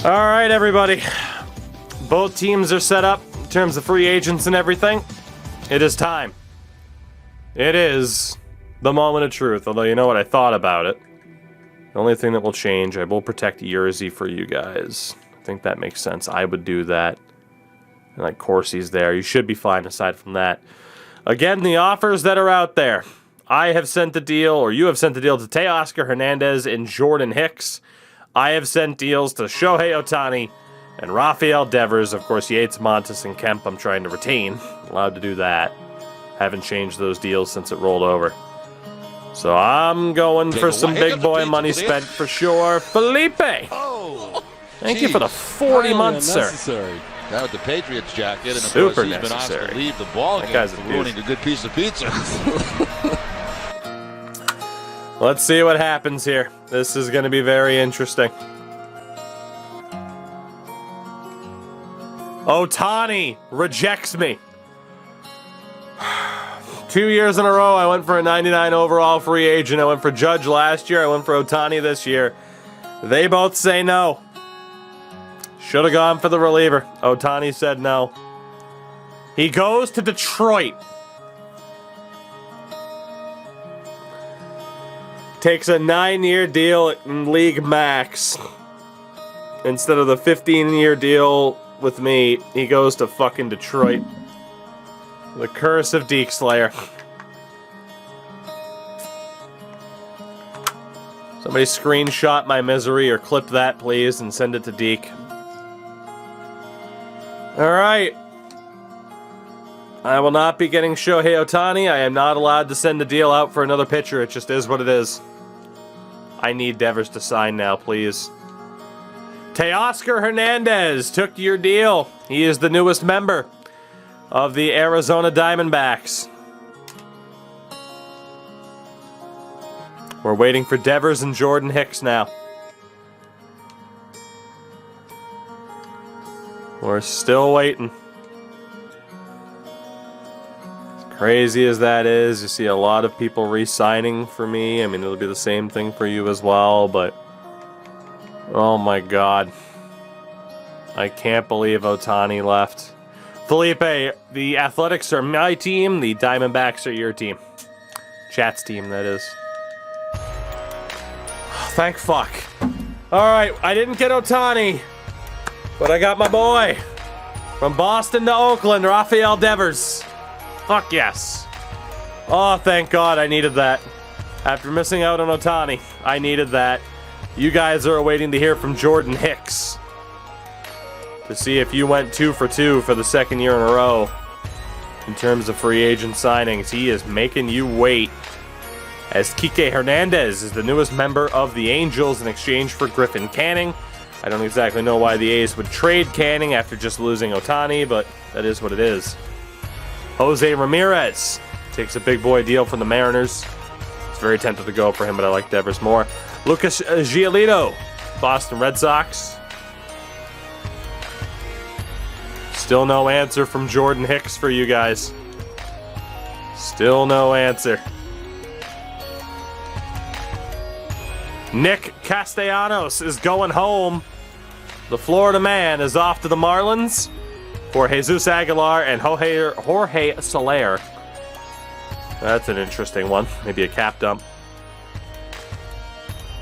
All right, everybody. Both teams are set up in terms of free agents and everything. It is time. It is the moment of truth, although you know what I thought about it. The only thing that will change, I will protect Yerzy for you guys. I think that makes sense. I would do that. And like Corsi's there. You should be fine aside from that. Again, the offers that are out there. I have sent a deal, or you have sent a deal to Teoscar Hernandez and Jordan Hicks. I have sent deals to Shohei Ohtani and Rafael Devers. Of course, Yates, Montes, and Kemp I'm trying to retain. Allowed to do that. Haven't changed those deals since it rolled over. So I'm going for some big boy money spent for sure. Felipe! Oh, thank you for the 40 months, sir. Now with the Patriots jacket, and of Super course he's been asked to leave the ball game for ruining a good piece of pizza. Let's see what happens here. This is going to be very interesting. Ohtani rejects me. 2 years in a row, I went for a 99 overall free agent. I went for Judge last year. I went for Ohtani this year. They both say no. Should have gone for the reliever. Ohtani said no. He goes to Detroit. Takes a 9-year deal in league max. Instead of the 15-year deal with me, he goes to fucking Detroit. The curse of Deke Slayer. Somebody screenshot my misery or clip that, please, and send it to Deke. Alright. I will not be getting Shohei Ohtani. I am not allowed to send a deal out for another pitcher. It just is what it is. I need Devers to sign now, please. Teoscar Hernandez took your deal. He is the newest member of the Arizona Diamondbacks. We're waiting for Devers and Jordan Hicks now. We're still waiting. As crazy as that is, you see a lot of people re-signing for me. I mean, it'll be the same thing for you as well, but oh my god. I can't believe Ohtani left. Felipe, the Athletics are my team, the Diamondbacks are your team. Chat's team, that is. Thank fuck. Alright, I didn't get Ohtani, but I got my boy. From Boston to Oakland, Rafael Devers. Fuck yes. Oh, thank God I needed that. After missing out on Ohtani, I needed that. You guys are waiting to hear from Jordan Hicks to see if you went 2 for 2 for the second year in a row in terms of free agent signings. He is making you wait, as Kike Hernandez is the newest member of the Angels in exchange for Griffin Canning. I don't exactly know why the A's would trade Canning after just losing Ohtani, but that is what it is. Jose Ramirez takes a big boy deal from the Mariners. It's very tempted to go for him, but I like Devers more. Lucas Giolito, Boston Red Sox. Still no answer from Jordan Hicks for you guys. Still no answer. Nick Castellanos is going home. The Florida man is off to the Marlins for Jesus Aguilar and Jorge Soler. That's an interesting one. Maybe a cap dump.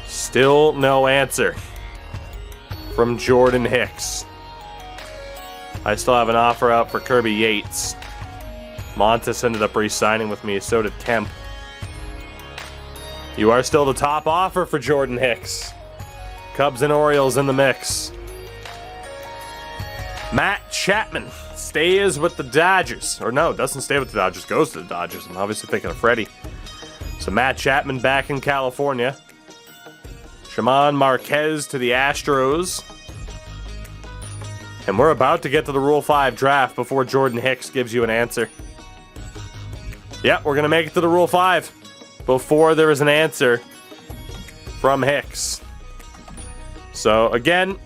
Still no answer from Jordan Hicks. I still have an offer out for Kirby Yates. Montes ended up re-signing with me, so did Kemp. You are still the top offer for Jordan Hicks. Cubs and Orioles in the mix. Matt Chapman stays with the Dodgers. Or no, doesn't stay with the Dodgers, goes to the Dodgers. I'm obviously thinking of Freddie. So Matt Chapman back in California. Shimon Marquez to the Astros. And we're about to get to the Rule 5 draft before Jordan Hicks gives you an answer. Yep, we're going to make it to the Rule 5 before there is an answer from Hicks. So, again,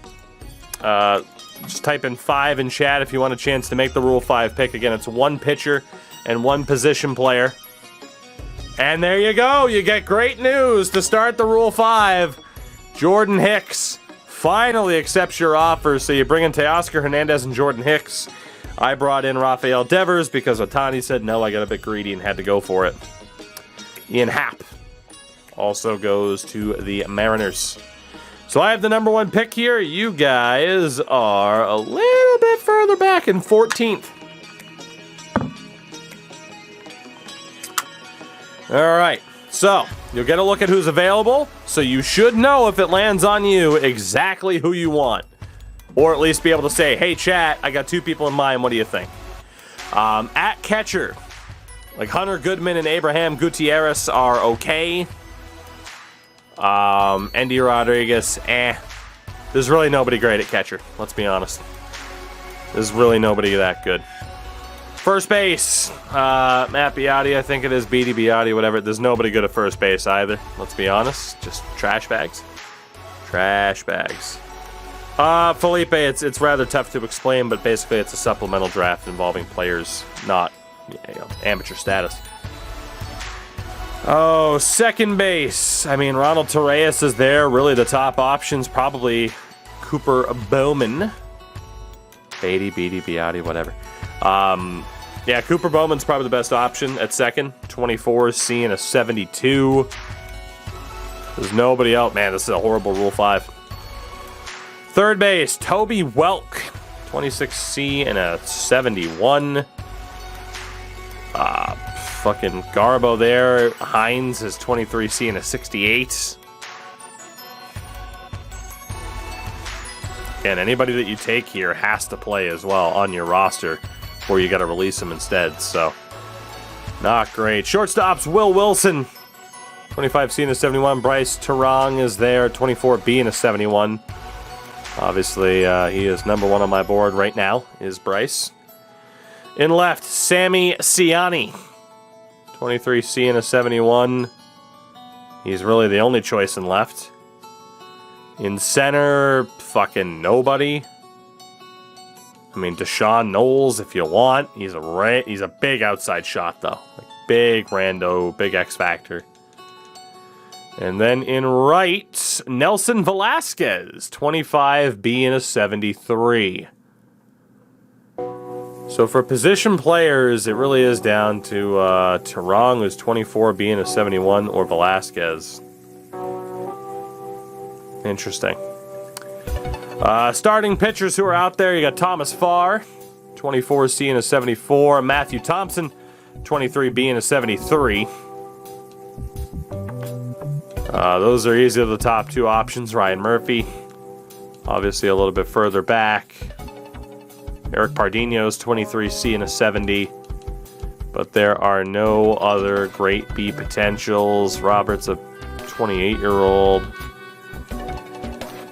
just type in 5 in chat if you want a chance to make the Rule 5 pick. Again, it's one pitcher and one position player. And there you go. You get great news to start the Rule 5. Jordan Hicks finally accepts your offer, so you bring in Teoscar Hernandez and Jordan Hicks. I brought in Rafael Devers because Ohtani said no, I got a bit greedy and had to go for it. Ian Happ also goes to the Mariners. So I have the number 1 pick here. You guys are a little bit further back in 14th. All right, so you'll get a look at who's available, so you should know if it lands on you exactly who you want. Or at least be able to say, hey, chat, I got 2 people in mind. What do you think? At catcher, like Hunter Goodman and Abraham Gutierrez are okay. Andy Rodriguez, There's really nobody great at catcher, let's be honest. There's really nobody that good. First base, Matt Biotti, I think it is, BD Biotti, whatever. There's nobody good at first base either, let's be honest. Just trash bags. Trash bags. Felipe, it's rather tough to explain, but basically it's a supplemental draft involving players, not amateur status. Oh, second base. I mean, Ronald Torreyes is there. Really, the top options probably Cooper Bowman. Beatty, Biotti, whatever. Yeah, Cooper Bowman's probably the best option at second. 24 seeing a 72. There's nobody out. Man, this is a horrible Rule 5. Third base, Toby Welk, 26C and a 71. Fucking Garbo there. Hines is 23C and a 68. And anybody that you take here has to play as well on your roster, or you got to release them instead. So, not great. Shortstops, Will Wilson, 25C and a 71. Bryce Terang is there, 24B and a 71. Obviously, he is number 1 on my board right now, is Bryce. In left, Sammy Ciani, 23C and a 71. He's really the only choice in left. In center, fucking nobody. I mean, Deshaun Knowles, if you want. He's a big outside shot, though. Like, big rando, big X factor. And then in right, Nelson Velasquez, 25B and a 73. So for position players, it really is down to Terang, who's 24B and a 71, or Velasquez. Interesting. Starting pitchers who are out there, you got Thomas Farr, 24C and a 74. Matthew Thompson, 23B and a 73. Those are easily the top 2 options. Ryan Murphy, obviously a little bit further back. Eric Pardino's 23C and a 70. But there are no other great B potentials. Robert's a 28-year-old.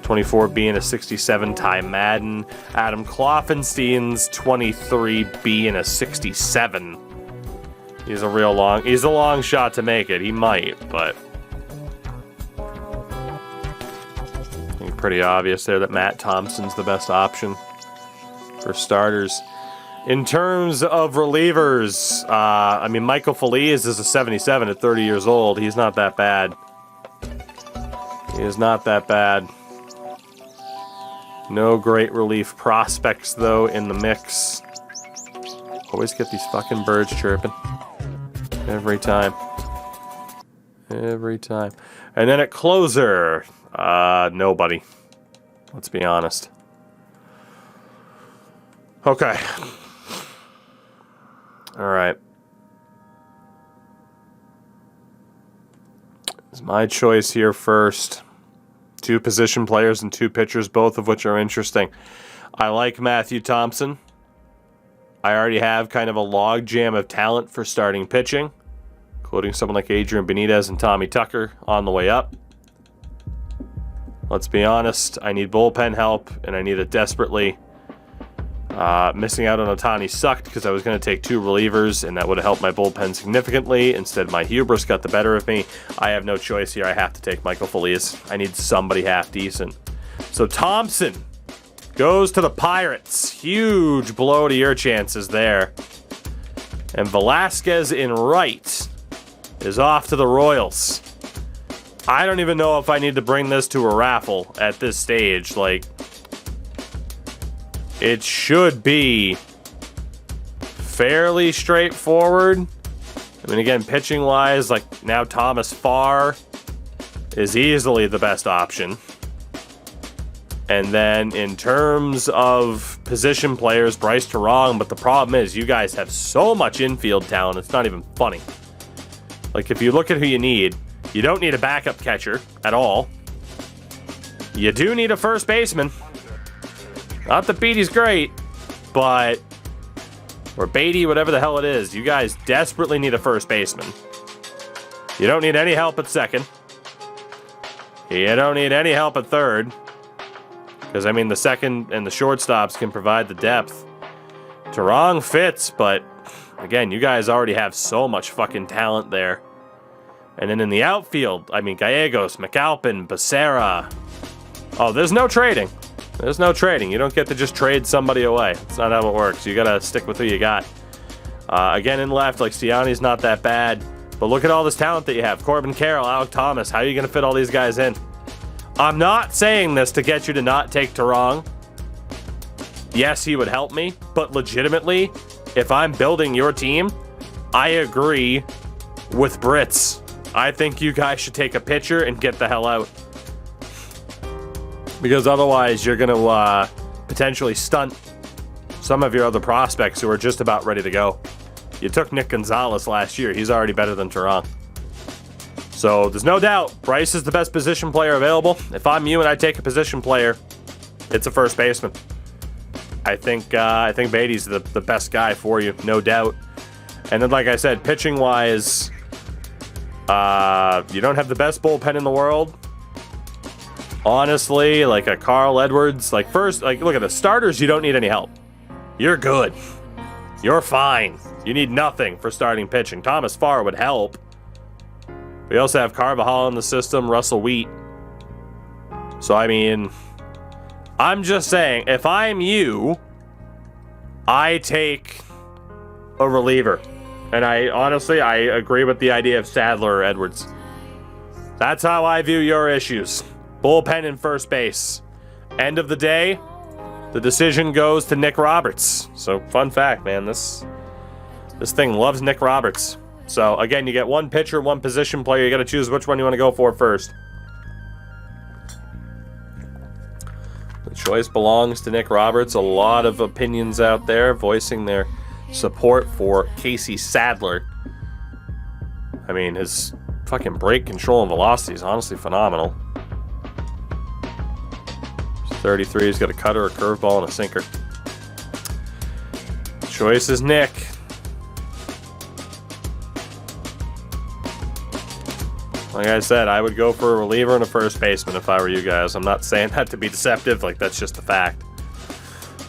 24B and a 67, Ty Madden. Adam Kloffenstein's 23B and a 67. He's a long shot to make it. He might, but I think pretty obvious there that Matt Thompson's the best option for starters. In terms of relievers, I mean, Michael Feliz is a 77 at 30 years old. He's not that bad. He is not that bad. No great relief prospects, though, in the mix. Always get these fucking birds chirping. Every time. Every time. And then at closer, nobody. Let's be honest. Okay. All right. It's my choice here first. 2 position players and 2 pitchers, both of which are interesting. I like Matthew Thompson. I already have kind of a log jam of talent for starting pitching, including someone like Adrian Benitez and Tommy Tucker on the way up. Let's be honest, I need bullpen help, and I need it desperately. Missing out on Ohtani sucked because I was going to take 2 relievers, and that would have helped my bullpen significantly. Instead, my hubris got the better of me. I have no choice here. I have to take Michael Feliz. I need somebody half decent. So Thompson goes to the Pirates. Huge blow to your chances there. And Velasquez in right is off to the Royals. I don't even know if I need to bring this to a raffle at this stage. Like, it should be fairly straightforward. I mean, again, pitching-wise, like, now Thomas Farr is easily the best option. And then in terms of position players, Bryce Terang, but the problem is you guys have so much infield talent, it's not even funny. Like, if you look at who you need, you don't need a backup catcher at all. You do need a first baseman. Not that Beatty's great, but... or Beatty, whatever the hell it is, you guys desperately need a first baseman. You don't need any help at second. You don't need any help at third. Because, I mean, the second and the shortstops can provide the depth. Terang fits, but, again, you guys already have so much fucking talent there. And then in the outfield, I mean, Gallegos, McAlpin, Becerra. Oh, there's no trading. There's no trading. You don't get to just trade somebody away. That's not how it works. You gotta stick with who you got. Again, in left, like, Stiani's not that bad. But look at all this talent that you have. Corbin Carroll, Alec Thomas. How are you gonna fit all these guys in? I'm not saying this to get you to not take Terang. Yes, he would help me. But legitimately, if I'm building your team, I agree with Brits. I think you guys should take a pitcher and get the hell out. Because otherwise, you're going to potentially stunt some of your other prospects who are just about ready to go. You took Nick Gonzalez last year. He's already better than Terang. So there's no doubt Bryce is the best position player available. If I'm you and I take a position player, it's a first baseman. I think Beatty's the best guy for you, no doubt. And then, like I said, pitching-wise, you don't have the best bullpen in the world. Honestly, like a Carl Edwards, like first, like look at the starters, you don't need any help. You're good. You're fine. You need nothing for starting pitching. Thomas Farr would help. We also have Carvajal in the system, Russell Wheat. So, I mean, I'm just saying, if I'm you, I take a reliever. And I honestly agree with the idea of Sadler or Edwards. That's how I view your issues. Bullpen and first base. End of the day, the decision goes to Nick Roberts. So, fun fact, man, this thing loves Nick Roberts. So, again, you get one pitcher, one position player. You got to choose which one you want to go for first. The choice belongs to Nick Roberts. A lot of opinions out there voicing their support for Casey Sadler. I mean, his fucking break control and velocity is honestly phenomenal. He's 33. He's got a cutter, a curveball, and a sinker. Choice is Nick. Like I said, I would go for a reliever and a first baseman if I were you guys. I'm not saying that to be deceptive. Like, that's just the fact.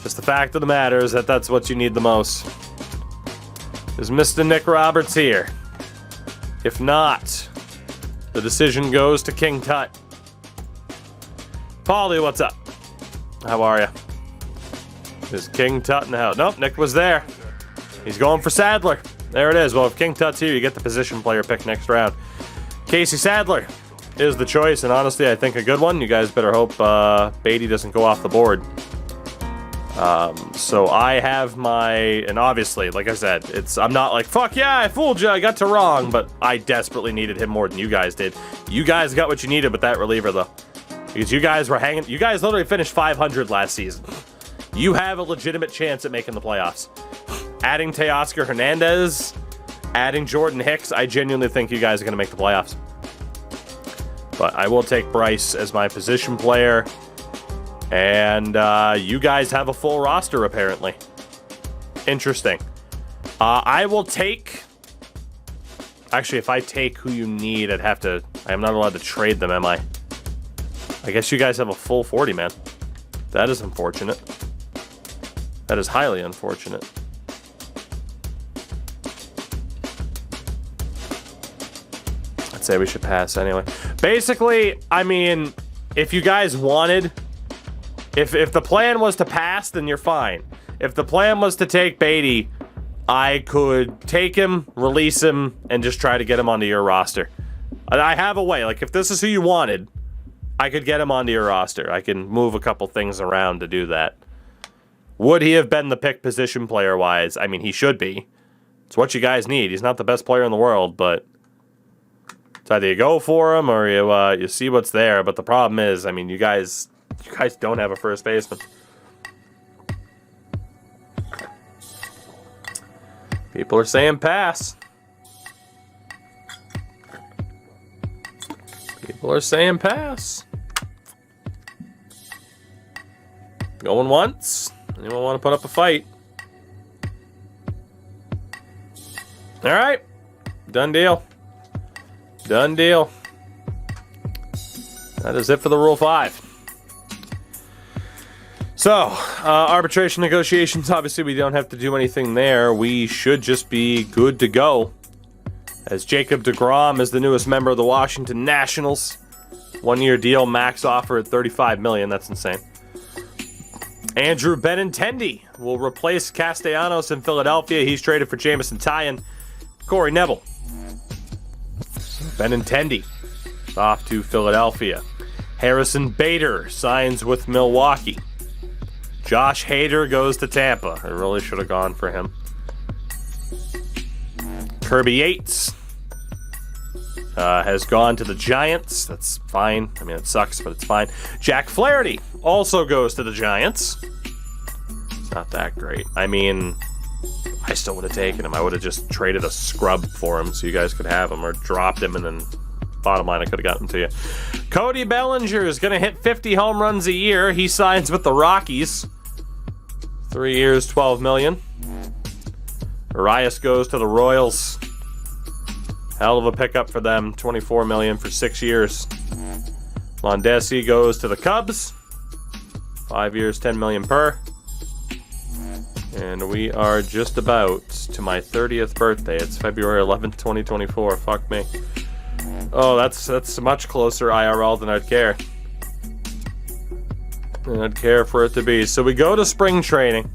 Just the fact of the matter is that that's what you need the most. Is Mr. Nick Roberts here? If not, the decision goes to King Tut. Paulie, what's up? How are you? Is King Tut in the house? Nope, Nick was there. He's going for Sadler. There it is. Well, if King Tut's here, you get the position player pick next round. Casey Sadler is the choice, and honestly, I think a good one. You guys better hope Beatty doesn't go off the board. So I have and obviously, like I said, I'm not like, fuck yeah, I fooled you, I got Terang, but I desperately needed him more than you guys did. You guys got what you needed with that reliever, though. Because you guys were hanging, you guys literally finished 500 last season. You have a legitimate chance at making the playoffs. Adding Teoscar Hernandez, adding Jordan Hicks, I genuinely think you guys are going to make the playoffs. But I will take Bryce as my position player. And you guys have a full roster, apparently. Interesting. I will take... Actually, if I take who you need, I am not allowed to trade them, am I? I guess you guys have a full 40, man. That is unfortunate. That is highly unfortunate. I'd say we should pass anyway. Basically, I mean, if you guys wanted... If the plan was to pass, then you're fine. If the plan was to take Beatty, I could take him, release him, and just try to get him onto your roster. And I have a way. Like, if this is who you wanted, I could get him onto your roster. I can move a couple things around to do that. Would he have been the pick position player-wise? I mean, he should be. It's what you guys need. He's not the best player in the world, but it's either you go for him or you see what's there. But the problem is, I mean, you guys don't have a first baseman. People are saying pass. People are saying pass. Going once. Anyone want to put up a fight? All right. Done deal. Done deal. That is it for the Rule 5. So, arbitration negotiations, obviously we don't have to do anything there. We should just be good to go. As Jacob deGrom is the newest member of the Washington Nationals. 1-year deal, max offer at $35 million. That's insane. Andrew Benintendi will replace Castellanos in Philadelphia. He's traded for Jamison Tyon. Corey Neville. Benintendi off to Philadelphia. Harrison Bader signs with Milwaukee. Josh Hader goes to Tampa. I really should have gone for him. Kirby Yates has gone to the Giants. That's fine. I mean, it sucks, but it's fine. Jack Flaherty also goes to the Giants. It's not that great. I mean, I still would have taken him. I would have just traded a scrub for him so you guys could have him, or dropped him, and then bottom line, I could have gotten to you. Cody Bellinger is going to hit 50 home runs a year. He signs with the Rockies. 3 years, $12 million. Arias goes to the Royals. Hell of a pickup for them. $24 million for 6 years. Mondesi goes to the Cubs. 5 years, $10 million per. And we are just about to my 30th birthday. It's February 11th, 2024. Fuck me. Oh, that's much closer IRL than I'd care. I'd care for it to be. So we go to spring training.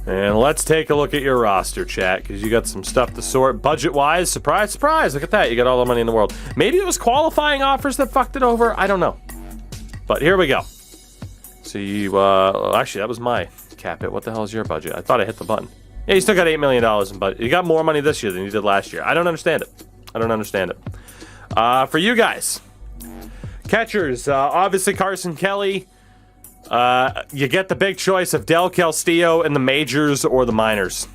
And let's take a look at your roster, chat, because you got some stuff to sort. Budget-wise, surprise, surprise. Look at that. You got all the money in the world. Maybe it was qualifying offers that fucked it over. I don't know. But here we go. So you, actually, that was my cap hit. What the hell is your budget? I thought I hit the button. Yeah, you still got $8 million in budget. You got more money this year than you did last year. I don't understand it. I don't understand it. For you guys, catchers, obviously Carson Kelly. You get the big choice of Del Castillo in the majors or the minors.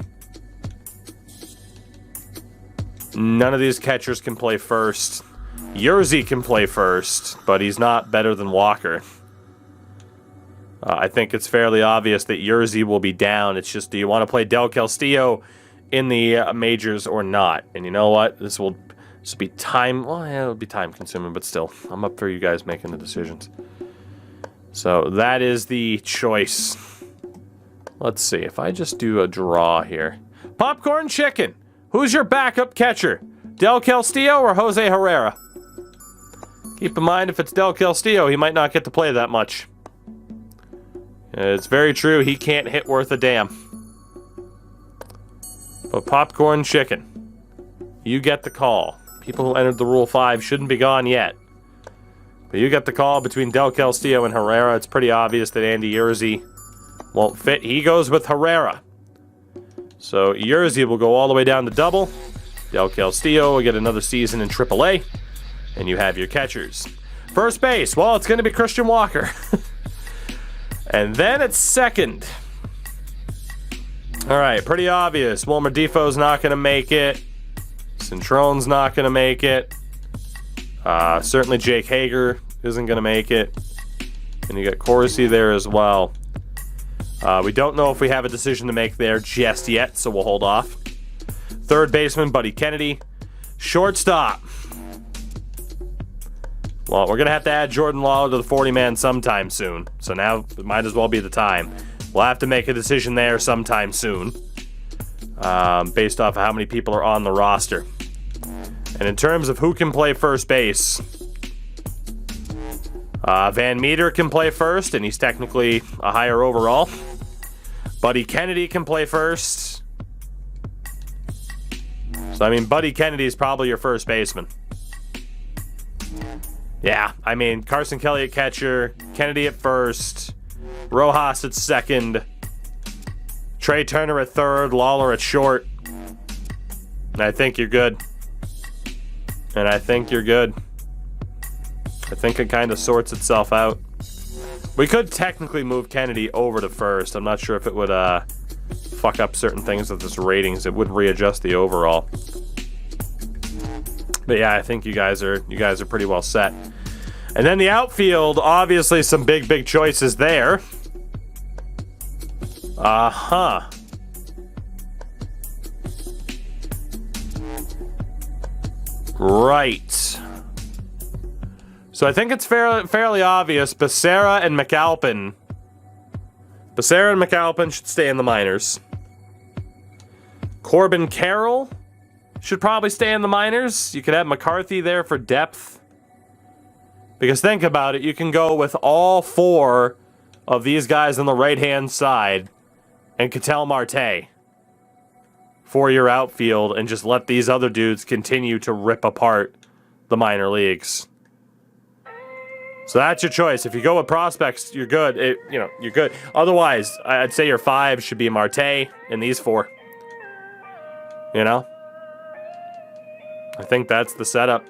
None of these catchers can play first. Yerzy can play first, but he's not better than Walker. I think it's fairly obvious that Yerzy will be down. It's just, do you want to play Del Castillo in the majors or not? And you know what? This will be time. Well, yeah, it'll be time consuming, but still, I'm up for you guys making the decisions. So that is the choice. Let's see if I just do a draw here. Popcorn Chicken. Who's your backup catcher? Del Castillo or Jose Herrera? Keep in mind, if it's Del Castillo, he might not get to play that much. It's very true, he can't hit worth a damn. But Popcorn Chicken, you get the call. People who entered the Rule 5 shouldn't be gone yet. But you get the call between Del Castillo and Herrera. It's pretty obvious that Andy Yerzy won't fit. He goes with Herrera. So Yerzy will go all the way down to double. Del Castillo will get another season in AAA. And you have your catchers. First base, well, it's going to be Christian Walker. And then it's second. All right, pretty obvious. Wilmer Defoe's not going to make it. Cintrone's not going to make it. Certainly Jake Hager isn't going to make it. And you got Corsi there as well. We don't know if we have a decision to make there just yet, so we'll hold off. Third baseman, Buddy Kennedy. Shortstop. Well, we're going to have to add Jordan Lawler to the 40-man sometime soon. So now it might as well be the time. We'll have to make a decision there sometime soon. Based off of how many people are on the roster. And in terms of who can play first base, Van Meter can play first, and he's technically a higher overall. Buddy Kennedy can play first. So, I mean, Buddy Kennedy is probably your first baseman. Yeah, I mean, Carson Kelly at catcher, Kennedy at first, Rojas at second, Trey Turner at third, Lawler at short. And I think you're good. I think it kind of sorts itself out. We could technically move Kennedy over to first. I'm not sure if it would fuck up certain things with his ratings. It would readjust the overall. But yeah, I think you guys are pretty well set. And then the outfield, obviously some big choices there. Right. So I think it's fairly obvious. Becerra and McAlpin. Becerra and McAlpin should stay in the minors. Corbin Carroll should probably stay in the minors. You could have McCarthy there for depth. Because think about it, you can go with all 4 of these guys on the right-hand side and Ketel Marte for your outfield and just let these other dudes continue to rip apart the minor leagues. So that's your choice. If you go with prospects, you're good. You're good. Otherwise, I'd say your 5 should be Marte and these 4. I think that's the setup.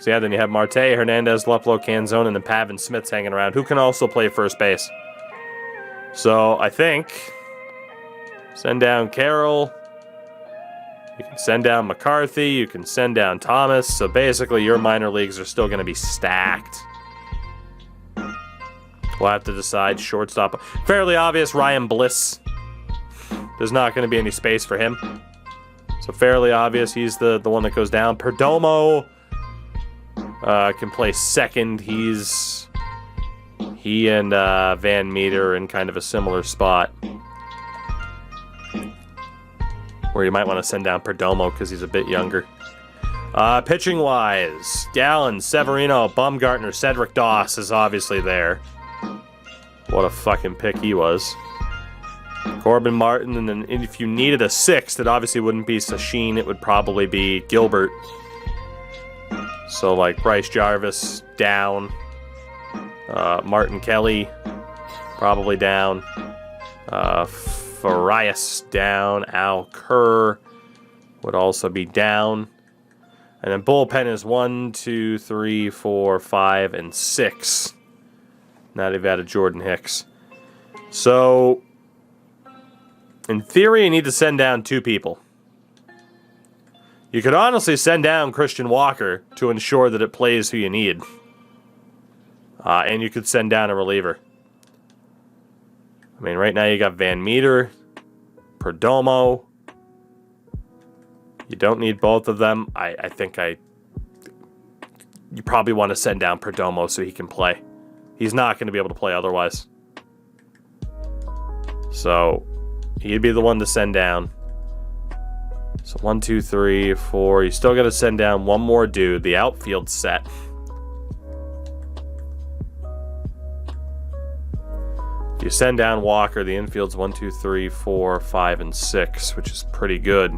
So yeah, then you have Marte, Hernandez, Luplow, Canzone, and then Pavin Smith's hanging around, who can also play first base. So I think send down Carroll. You can send down McCarthy. You can send down Thomas. So basically, your minor leagues are still going to be stacked. We'll have to decide shortstop. Fairly obvious, Ryan Bliss. There's not going to be any space for him. So fairly obvious, he's the one that goes down. Perdomo can play second. He and Van Meter are in kind of a similar spot. Where you might want to send down Perdomo because he's a bit younger. Pitching-wise, Gallen, Severino, Bumgartner, Cedric Doss is obviously there. What a fucking pick he was. Corbin Martin, and then if you needed a 6th, it obviously wouldn't be Sachin, it would probably be Gilbert. So, like, Bryce Jarvis, down. Martin Kelly, probably down. Farias, down. Al Kerr would also be down. And then bullpen is 1, 2, 3, 4, 5, and 6. Now they've added Jordan Hicks. So, in theory, you need to send down 2 people. You could honestly send down Christian Walker to ensure that it plays who you need. And you could send down a reliever. I mean, right now you got Van Meter, Perdomo. You don't need both of them. I think you probably want to send down Perdomo so he can play. He's not going to be able to play otherwise. So, he'd be the one to send down. So 1, 2, 3, 4. You still got to send down one more dude. The outfield set. If you send down Walker, the infield's 1, 2, 3, 4, 5, and 6, which is pretty good.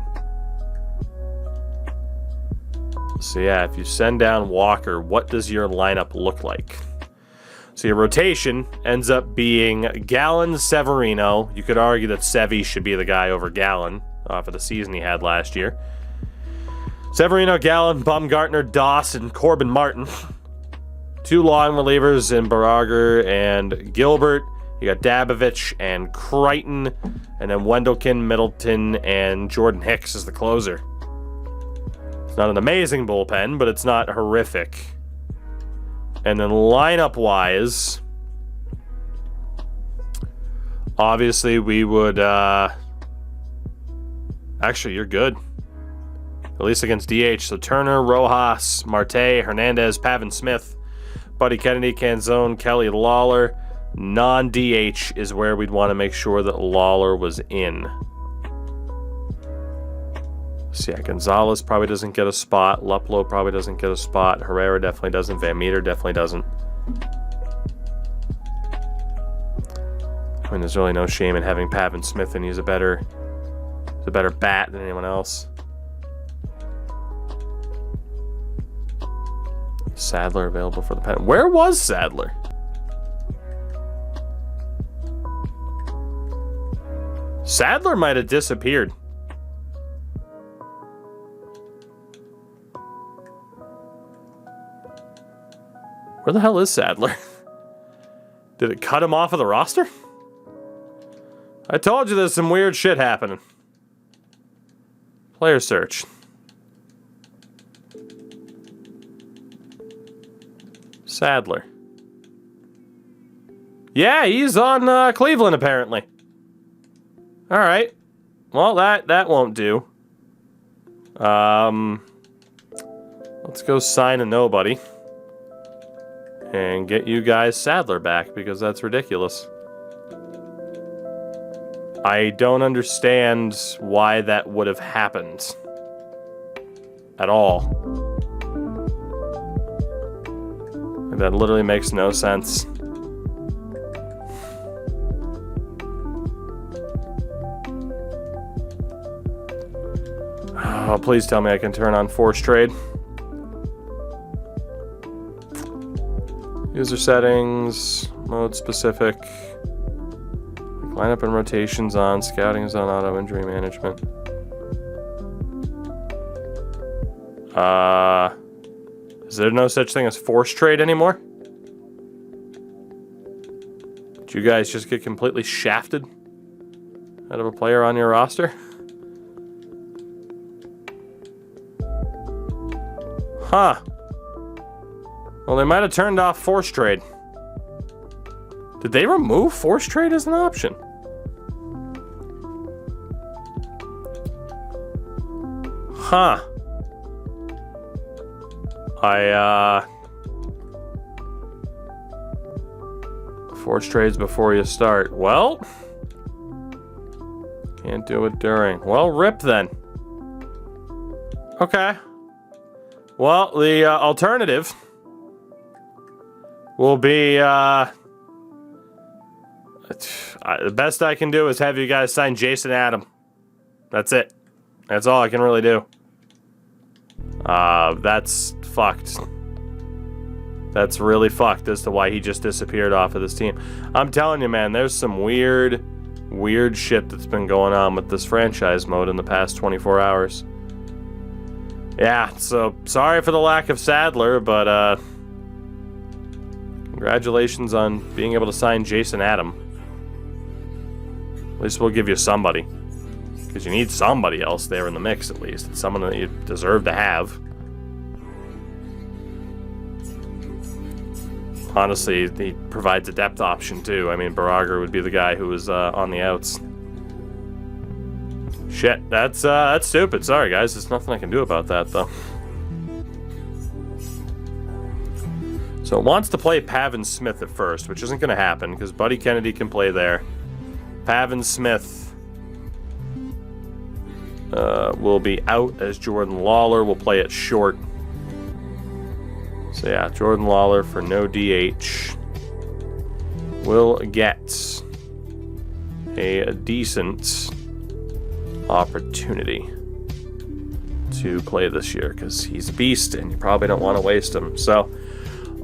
So yeah, if you send down Walker, what does your lineup look like? So your rotation ends up being Gallen, Severino. You could argue that Sevy should be the guy over Gallen for the season he had last year. Severino, Gallen, Bumgartner, Doss, and Corbin Martin. 2 long relievers in Barager and Gilbert. You got Dabovich and Crichton. And then Wendelken, Middleton, and Jordan Hicks is the closer. It's not an amazing bullpen, but it's not horrific. And then lineup-wise, obviously we would... Actually, you're good. At least against DH. So Turner, Rojas, Marte, Hernandez, Pavin Smith, Buddy Kennedy, Canzone, Kelly, Lawler. Non-DH is where we'd want to make sure that Lawler was in. So yeah, Gonzalez probably doesn't get a spot. Luplow probably doesn't get a spot. Herrera definitely doesn't. Van Meter definitely doesn't. I mean, there's really no shame in having Pavin Smith, and he's a better bat than anyone else. Sadler available for the pen. Where was Sadler? Sadler might have disappeared. Where the hell is Sadler? Did it cut him off of the roster? I told you there's some weird shit happening. Player search. Sadler. Yeah, he's on Cleveland apparently. All right. Well, that won't do. Let's go sign a nobody. And get you guys Sadler back, because that's ridiculous. I don't understand why that would have happened. At all. That literally makes no sense. Oh, please tell me I can turn on force trade. User settings, mode specific, lineup and rotations on, scouting is on, auto injury management. Is there no such thing as force trade anymore? Did you guys just get completely shafted out of a player on your roster? Huh. Well, they might have turned off force trade. Did they remove force trade as an option? Huh. Force trades before you start. Well, can't do it during. Well, rip then. Okay. Well, the alternative will be, the best I can do is have you guys sign Jason Adam. That's it. That's all I can really do. That's fucked. That's really fucked as to why he just disappeared off of this team. I'm telling you, man, there's some weird shit that's been going on with this franchise mode in the past 24 hours. Yeah, so sorry for the lack of Sadler, but, congratulations on being able to sign Jason Adam. At least we'll give you somebody. Because you need somebody else there in the mix, at least. It's someone that you deserve to have. Honestly, he provides a depth option, too. I mean, Barager would be the guy who was on the outs. Shit, that's stupid. Sorry, guys. There's nothing I can do about that, though. So it wants to play Pavin Smith at first, which isn't going to happen, because Buddy Kennedy can play there. Pavin Smith will be out as Jordan Lawler will play at short. So yeah, Jordan Lawler for no DH will get a decent opportunity to play this year, because he's a beast and you probably don't want to waste him. So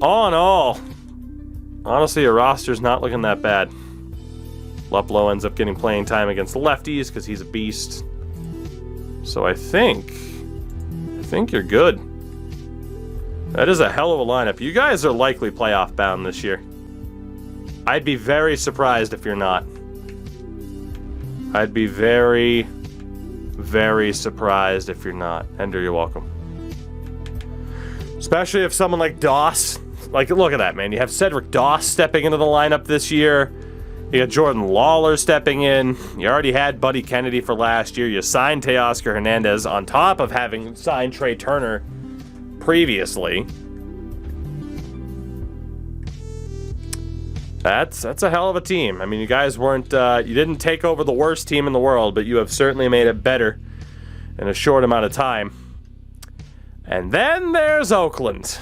all in all, honestly, your roster's not looking that bad. Luplow ends up getting playing time against the lefties because he's a beast. So I think you're good. That is a hell of a lineup. You guys are likely playoff bound this year. I'd be very surprised if you're not. I'd be very, very surprised if you're not. Ender, you're welcome. Especially if someone like Doss, like, look at that, man. You have Cedric Doss stepping into the lineup this year. You got Jordan Lawler stepping in. You already had Buddy Kennedy for last year. You signed Teoscar Hernandez on top of having signed Trey Turner previously. That's a hell of a team. I mean, you guys weren't, you didn't take over the worst team in the world, but you have certainly made it better in a short amount of time. And then there's Oakland.